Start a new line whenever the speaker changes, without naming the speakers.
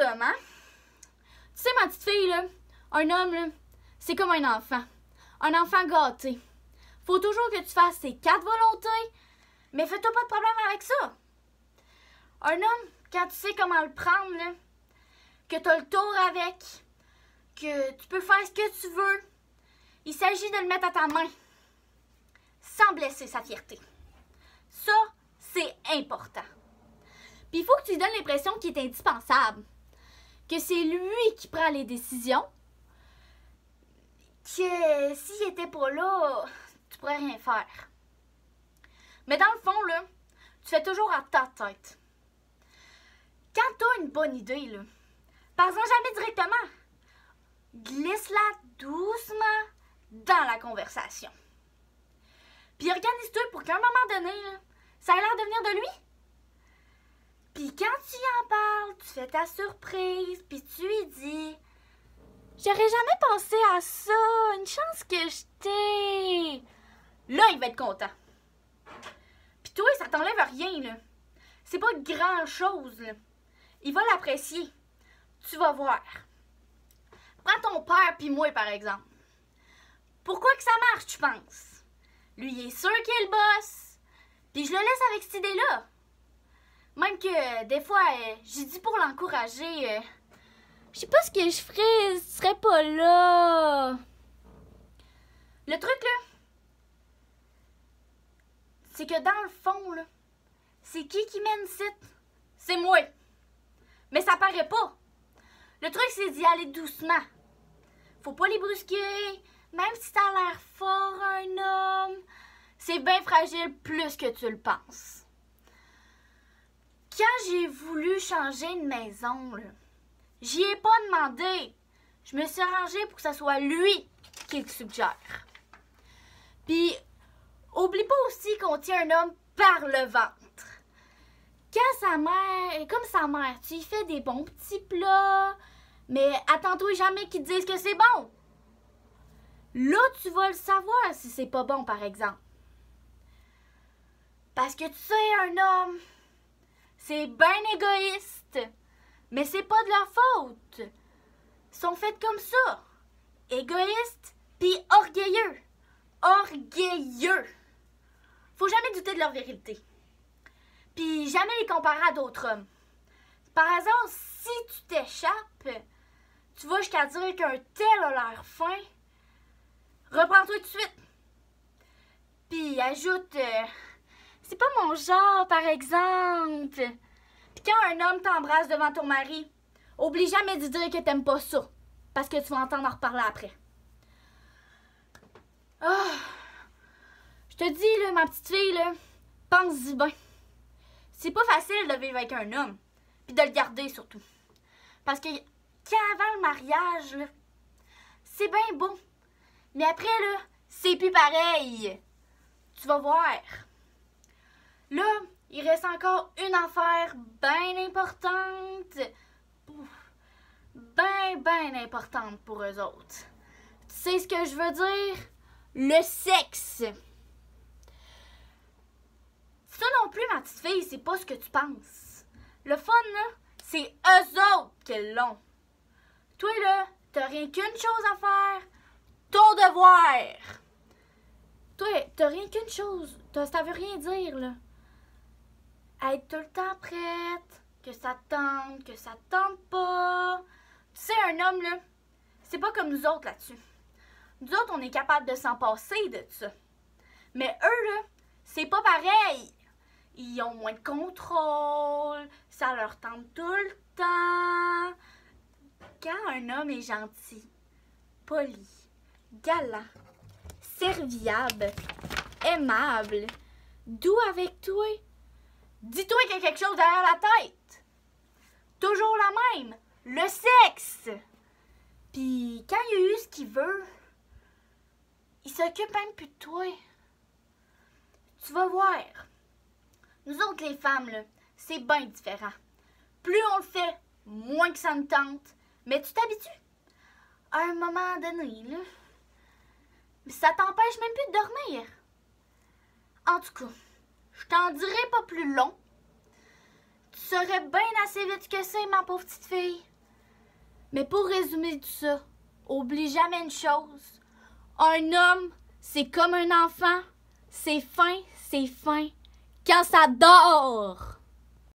hommes, hein? Tu sais, ma petite fille, là, un homme, là, c'est comme un enfant. Un enfant gâté. Faut toujours que tu fasses tes 4 volontés, mais fais-toi pas de problème avec ça. Un homme, quand tu sais comment le prendre, là, que tu as le tour avec, que tu peux faire ce que tu veux, il s'agit de le mettre à ta main, sans blesser sa fierté. Ça, c'est important. Puis il faut que tu lui donnes l'impression qu'il est indispensable, que c'est lui qui prend les décisions, que s'il était pas là, tu pourrais rien faire. Mais dans le fond, là, tu fais toujours à ta tête. Quand tu as une bonne idée, là, parle-en jamais directement. Glisse-la doucement dans la conversation. Puis organise-toi pour qu'à un moment donné, là, ça ait l'air de venir de lui. Puis quand tu y en parles, tu fais ta surprise, puis tu lui dis « J'aurais jamais pensé à ça, une chance que je t'ai... » Là, il va être content. Puis toi, ça t'enlève rien, là. C'est pas grand-chose, là. Il va l'apprécier. Tu vas voir. Prends ton père puis moi, par exemple. Pourquoi que ça marche, tu penses? Lui, il est sûr qu'il est le boss. Puis je le laisse avec cette idée-là. Même que, des fois, j'ai dit pour l'encourager, je sais pas ce que je ferais si tu serais pas là. Le truc, là, c'est que dans le fond, là, c'est qui mène site? C'est moi. Mais ça paraît pas. Le truc, c'est d'y aller doucement. Faut pas les brusquer. Même si t'as l'air fort, un homme, c'est bien fragile plus que tu le penses. Quand j'ai voulu changer de maison, là, j'y ai pas demandé. Je me suis arrangée pour que ce soit lui qui le suggère. Puis, oublie pas aussi qu'on tient un homme par le ventre. Quand sa mère, comme sa mère, tu lui fais des bons petits plats, mais attends-toi jamais qu'ils te disent que c'est bon. Là, tu vas le savoir si c'est pas bon, par exemple. Parce que tu sais, un homme, c'est bien égoïste, mais c'est pas de leur faute. Ils sont faits comme ça. Égoïstes puis orgueilleux. Orgueilleux. Faut jamais douter de leur virilité. Puis jamais les comparer à d'autres hommes. Par exemple, si tu t'échappes, tu vas jusqu'à dire qu'un tel a l'air fin, reprends-toi tout de suite. Puis ajoute, c'est pas mon genre, par exemple. Puis quand un homme t'embrasse devant ton mari, oublie jamais de dire que t'aimes pas ça, parce que tu vas entendre en reparler après. Oh, je te dis, là, ma petite fille, là, pense-y bien. C'est pas facile de vivre avec un homme, puis de le garder surtout. Parce que qu'avant le mariage, là, c'est bien beau. Mais après, là, c'est plus pareil. Tu vas voir. Là, il reste encore une affaire bien importante. Bien importante pour eux autres. Tu sais ce que je veux dire? Le sexe. Ça non plus, ma petite fille, c'est pas ce que tu penses. Le fun, là, c'est eux autres qui l'ont. Toi, là, t'as rien qu'une chose à faire. Ton devoir. Toi, t'as rien qu'une chose. Ça veut rien dire, là. Être tout le temps prête. Que ça te tente pas. Tu sais, un homme, là, c'est pas comme nous autres là-dessus. Nous autres, on est capable de s'en passer de ça. Mais eux, là, c'est pas pareil. Ils ont moins de contrôle. Ça leur tente tout le temps. Quand un homme est gentil, poli, galant, serviable, aimable, doux avec toi, dis-toi qu'il y a quelque chose derrière la tête. Toujours la même, le sexe. Puis quand il a eu ce qu'il veut, il s'occupe même plus de toi. Tu vas voir. Nous autres, les femmes, là, c'est bien différent. Plus on le fait, moins que ça nous tente. Mais tu t'habitues. À un moment donné, là, ça t'empêche même plus de dormir. En tout cas, je t'en dirai pas plus long. Tu saurais bien assez vite que c'est, ma pauvre petite fille. Mais pour résumer tout ça, oublie jamais une chose. Un homme, c'est comme un enfant. C'est fin quand ça dort.